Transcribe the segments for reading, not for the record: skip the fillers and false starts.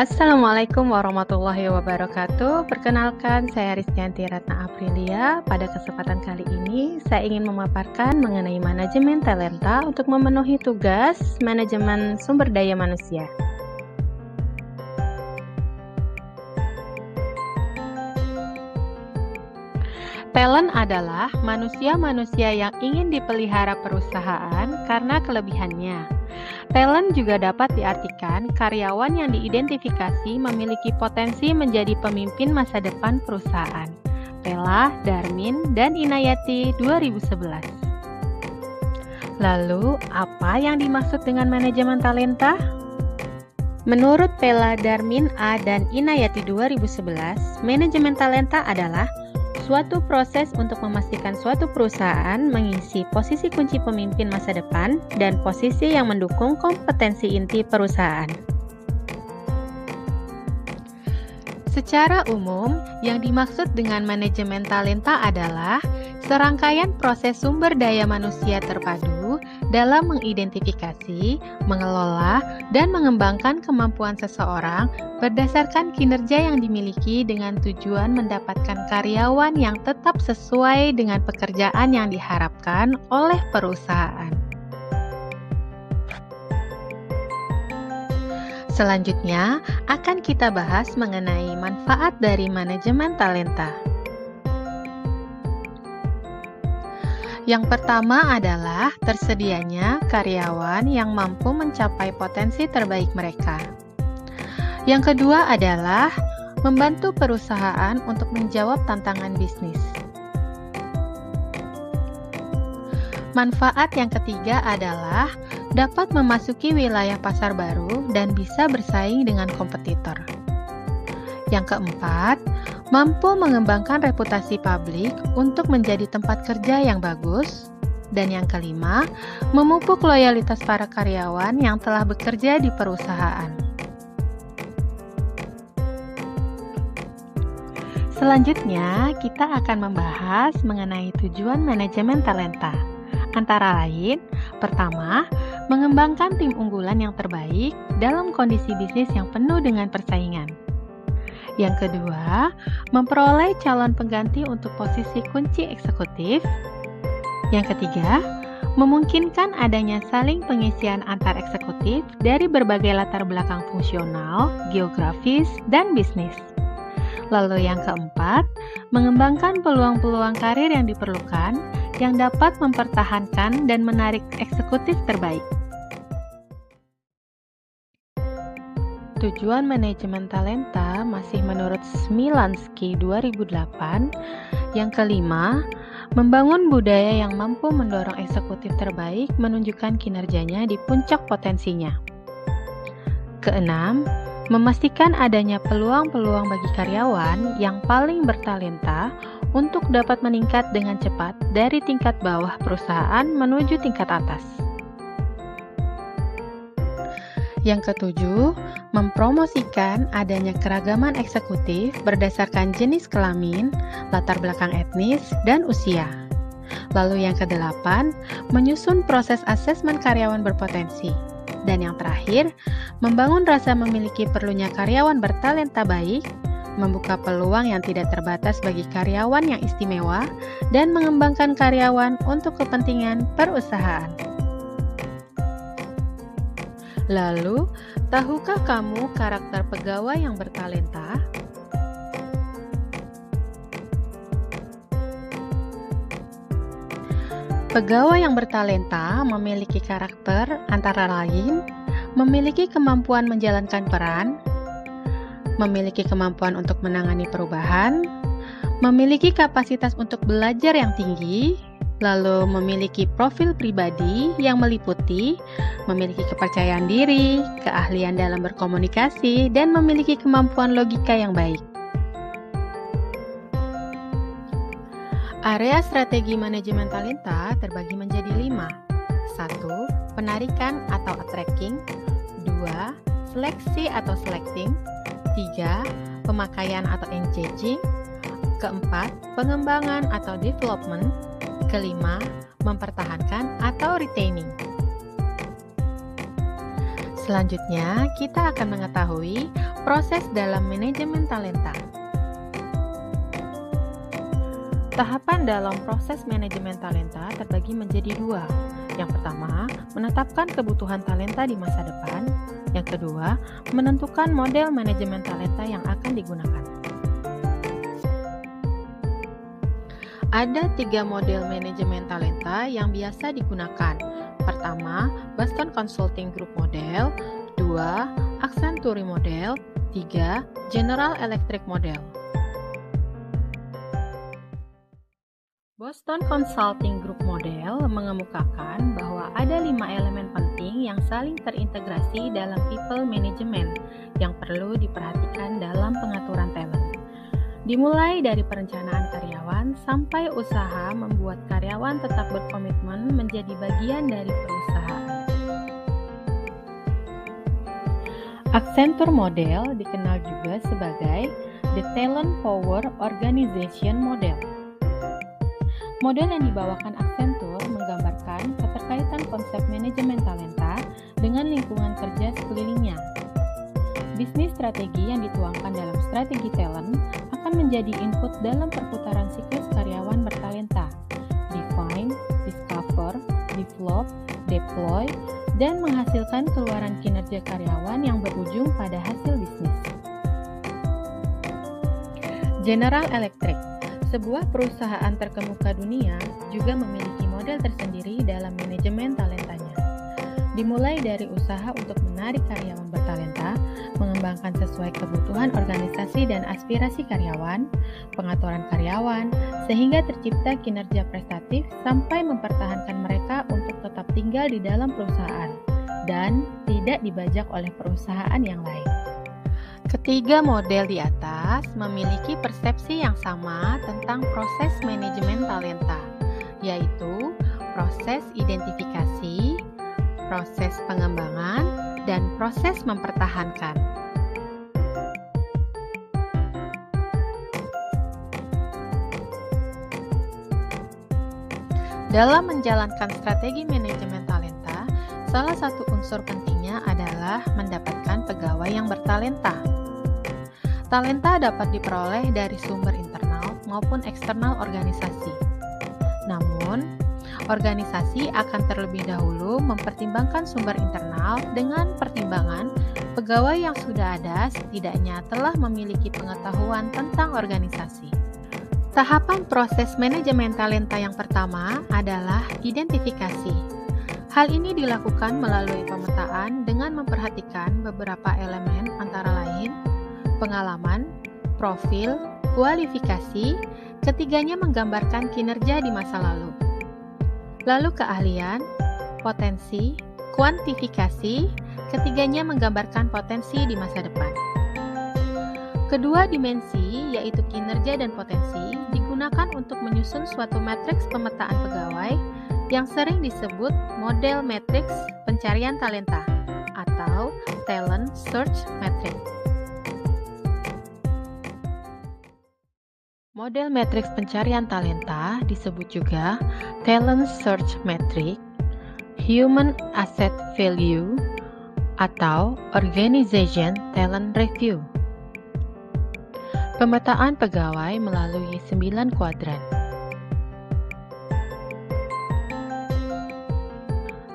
Assalamualaikum warahmatullahi wabarakatuh. Perkenalkan, saya Rizkyanti Ratna Aprilia. Pada kesempatan kali ini, saya ingin memaparkan mengenai manajemen talenta untuk memenuhi tugas manajemen sumber daya manusia. Talent adalah manusia-manusia yang ingin dipelihara perusahaan karena kelebihannya. Talent juga dapat diartikan karyawan yang diidentifikasi memiliki potensi menjadi pemimpin masa depan perusahaan. Pella, Darmin, dan Inayati 2011. Lalu, apa yang dimaksud dengan manajemen talenta? Menurut Pella, Darmin, A, dan Inayati 2011, manajemen talenta adalah suatu proses untuk memastikan suatu perusahaan mengisi posisi kunci pemimpin masa depan dan posisi yang mendukung kompetensi inti perusahaan. Secara umum, yang dimaksud dengan manajemen talenta adalah serangkaian proses sumber daya manusia terpadu dalam mengidentifikasi, mengelola, dan mengembangkan kemampuan seseorang berdasarkan kinerja yang dimiliki dengan tujuan mendapatkan karyawan yang tetap sesuai dengan pekerjaan yang diharapkan oleh perusahaan. Selanjutnya, akan kita bahas mengenai manfaat dari manajemen talenta. Yang pertama adalah tersedianya karyawan yang mampu mencapai potensi terbaik mereka. Yang kedua adalah membantu perusahaan untuk menjawab tantangan bisnis. Manfaat yang ketiga adalah dapat memasuki wilayah pasar baru dan bisa bersaing dengan kompetitor. Yang keempat, mampu mengembangkan reputasi publik untuk menjadi tempat kerja yang bagus. Dan yang kelima, memupuk loyalitas para karyawan yang telah bekerja di perusahaan. Selanjutnya, kita akan membahas mengenai tujuan manajemen talenta. Antara lain, pertama, mengembangkan tim unggulan yang terbaik dalam kondisi bisnis yang penuh dengan persaingan. Yang kedua, memperoleh calon pengganti untuk posisi kunci eksekutif. Yang ketiga, memungkinkan adanya saling pengisian antar eksekutif dari berbagai latar belakang fungsional, geografis, dan bisnis. Lalu yang keempat, mengembangkan peluang-peluang karir yang diperlukan yang dapat mempertahankan dan menarik eksekutif terbaik. Tujuan manajemen talenta masih menurut Smilansky 2008. Yang kelima, membangun budaya yang mampu mendorong eksekutif terbaik menunjukkan kinerjanya di puncak potensinya. Keenam, memastikan adanya peluang-peluang bagi karyawan yang paling bertalenta untuk dapat meningkat dengan cepat dari tingkat bawah perusahaan menuju tingkat atas. Yang ketujuh, mempromosikan adanya keragaman eksekutif berdasarkan jenis kelamin, latar belakang etnis, dan usia. Lalu yang kedelapan, menyusun proses asesmen karyawan berpotensi. Dan yang terakhir, membangun rasa memiliki perlunya karyawan bertalenta baik, membuka peluang yang tidak terbatas bagi karyawan yang istimewa, dan mengembangkan karyawan untuk kepentingan perusahaan. Lalu, tahukah kamu karakter pegawai yang bertalenta? Pegawai yang bertalenta memiliki karakter antara lain memiliki kemampuan menjalankan peran, memiliki kemampuan untuk menangani perubahan, memiliki kapasitas untuk belajar yang tinggi, lalu memiliki profil pribadi yang meliputi memiliki kepercayaan diri, keahlian dalam berkomunikasi, dan memiliki kemampuan logika yang baik. Area strategi manajemen talenta terbagi menjadi 5. 1. Penarikan atau attracting. 2. Seleksi atau selecting. 3. Pemakaian atau engaging. Keempat, pengembangan atau development. Kelima, mempertahankan atau retaining. Selanjutnya, kita akan mengetahui Proses dalam manajemen talenta. Tahapan dalam proses manajemen talenta terbagi menjadi dua. Yang pertama, menetapkan kebutuhan talenta di masa depan. Yang kedua, menentukan model manajemen talenta yang akan digunakan. Ada 3 model manajemen talenta yang biasa digunakan. Pertama, Boston Consulting Group Model. 2, Accenture Model. 3, General Electric Model. Boston Consulting Group Model mengemukakan bahwa ada 5 elemen penting yang saling terintegrasi dalam people management yang perlu diperhatikan dalam pengaturan talent. Dimulai dari perencanaan karyawan sampai usaha membuat karyawan tetap berkomitmen menjadi bagian dari perusahaan. Accenture Model dikenal juga sebagai The Talent Power Organization Model. Model yang dibawakan Accenture menggambarkan keterkaitan konsep manajemen talenta dengan lingkungan kerja sekelilingnya. Bisnis strategi yang dituangkan dalam strategi talent akan menjadi input dalam perputaran siklus karyawan bertalenta. Define, discover, develop, deploy, dan menghasilkan keluaran kinerja karyawan yang berujung pada hasil bisnis. General Electric, sebuah perusahaan terkemuka dunia, juga memiliki model tersendiri dalam manajemen talentanya. Dimulai dari usaha untuk menarik karyawan bertalenta, mengembangkan sesuai kebutuhan organisasi dan aspirasi karyawan, pengaturan karyawan, sehingga tercipta kinerja prestatif sampai mempertahankan mereka untuk tetap tinggal di dalam perusahaan dan tidak dibajak oleh perusahaan yang lain. Ketiga model di atas memiliki persepsi yang sama tentang proses manajemen talenta, yaitu proses identifikasi, proses pengembangan, dan proses mempertahankan. Dalam menjalankan strategi manajemen talenta, salah satu unsur pentingnya adalah mendapatkan pegawai yang bertalenta. Talenta dapat diperoleh dari sumber internal maupun eksternal organisasi. Namun, organisasi akan terlebih dahulu mempertimbangkan sumber internal dengan pertimbangan pegawai yang sudah ada setidaknya telah memiliki pengetahuan tentang organisasi. Tahapan proses manajemen talenta yang pertama adalah identifikasi. Hal ini dilakukan melalui pemetaan dengan memperhatikan beberapa elemen antara lain pengalaman, profil, kualifikasi, ketiganya menggambarkan kinerja di masa lalu. Lalu keahlian, potensi, kuantifikasi, ketiganya menggambarkan potensi di masa depan. Kedua dimensi, yaitu kinerja dan potensi, digunakan untuk menyusun suatu matriks pemetaan pegawai yang sering disebut model matriks pencarian talenta atau Talent Search Matrix. Model matriks pencarian talenta disebut juga Talent Search Matrix, Human Asset Value, atau Organization Talent Review. Pemetaan pegawai melalui 9 kuadran.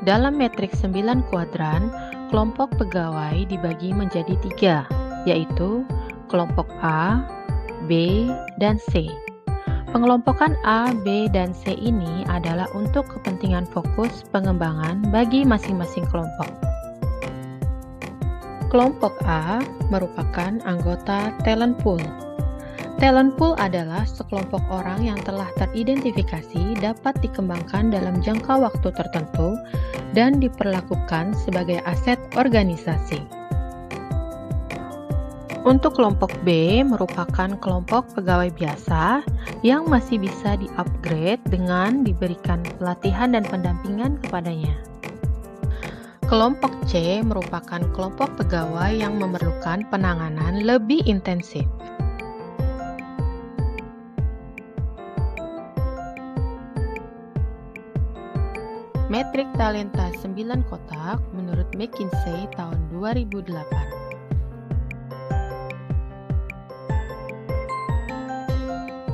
Dalam matriks 9 kuadran, kelompok pegawai dibagi menjadi 3, yaitu kelompok A, B, dan C. Pengelompokan A, B, dan C ini adalah untuk kepentingan fokus pengembangan bagi masing-masing kelompok. Kelompok A merupakan anggota talent pool. Talent pool adalah sekelompok orang yang telah teridentifikasi dapat dikembangkan dalam jangka waktu tertentu dan diperlakukan sebagai aset organisasi. Untuk kelompok B merupakan kelompok pegawai biasa yang masih bisa di-upgrade dengan diberikan pelatihan dan pendampingan kepadanya. Kelompok C merupakan kelompok pegawai yang memerlukan penanganan lebih intensif. Metrik Talenta 9 kotak menurut McKinsey tahun 2008.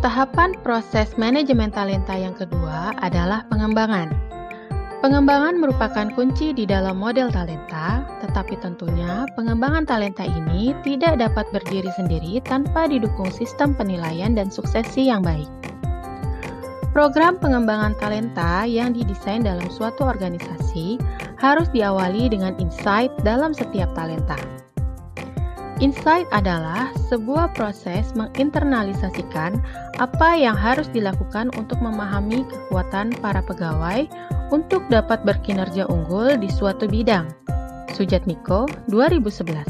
Tahapan proses manajemen talenta yang kedua adalah pengembangan. Pengembangan merupakan kunci di dalam model talenta, tetapi tentunya pengembangan talenta ini tidak dapat berdiri sendiri tanpa didukung sistem penilaian dan suksesi yang baik. Program pengembangan talenta yang didesain dalam suatu organisasi harus diawali dengan insight dalam setiap talenta. Insight adalah sebuah proses menginternalisasikan apa yang harus dilakukan untuk memahami kekuatan para pegawai untuk dapat berkinerja unggul di suatu bidang. Sujatmiko, 2011.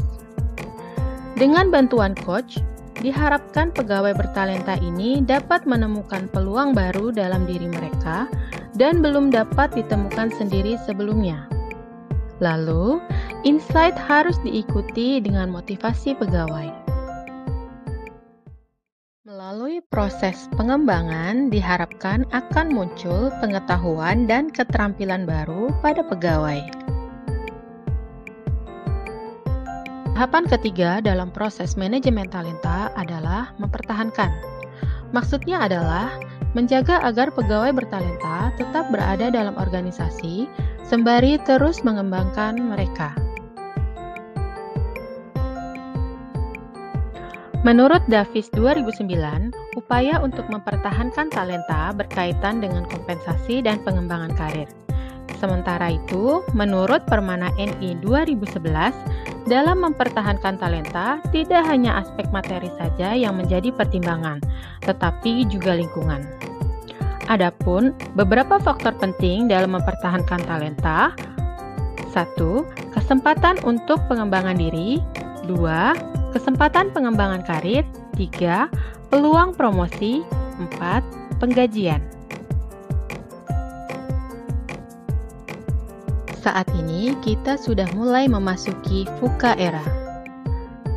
Dengan bantuan coach, diharapkan pegawai bertalenta ini dapat menemukan peluang baru dalam diri mereka dan belum dapat ditemukan sendiri sebelumnya. Lalu, insight harus diikuti dengan motivasi pegawai. Melalui proses pengembangan, diharapkan akan muncul pengetahuan dan keterampilan baru pada pegawai. Tahapan ketiga dalam proses manajemen talenta adalah mempertahankan. Maksudnya adalah menjaga agar pegawai bertalenta tetap berada dalam organisasi sembari terus mengembangkan mereka. Menurut Davis 2009, upaya untuk mempertahankan talenta berkaitan dengan kompensasi dan pengembangan karir. Sementara itu, menurut Permana NI 2011, dalam mempertahankan talenta tidak hanya aspek materi saja yang menjadi pertimbangan, tetapi juga lingkungan. Adapun beberapa faktor penting dalam mempertahankan talenta: 1. Kesempatan untuk pengembangan diri. 2. Kesempatan pengembangan karir. 3. Peluang promosi. 4. Penggajian. Saat ini kita sudah mulai memasuki VUCA era.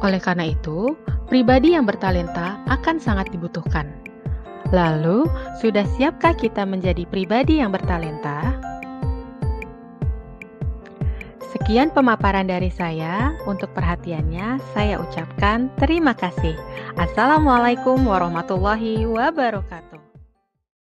Oleh karena itu, pribadi yang bertalenta akan sangat dibutuhkan. Lalu, sudah siapkah kita menjadi pribadi yang bertalenta? Sekian pemaparan dari saya. Untuk perhatiannya, saya ucapkan terima kasih. Assalamualaikum warahmatullahi wabarakatuh.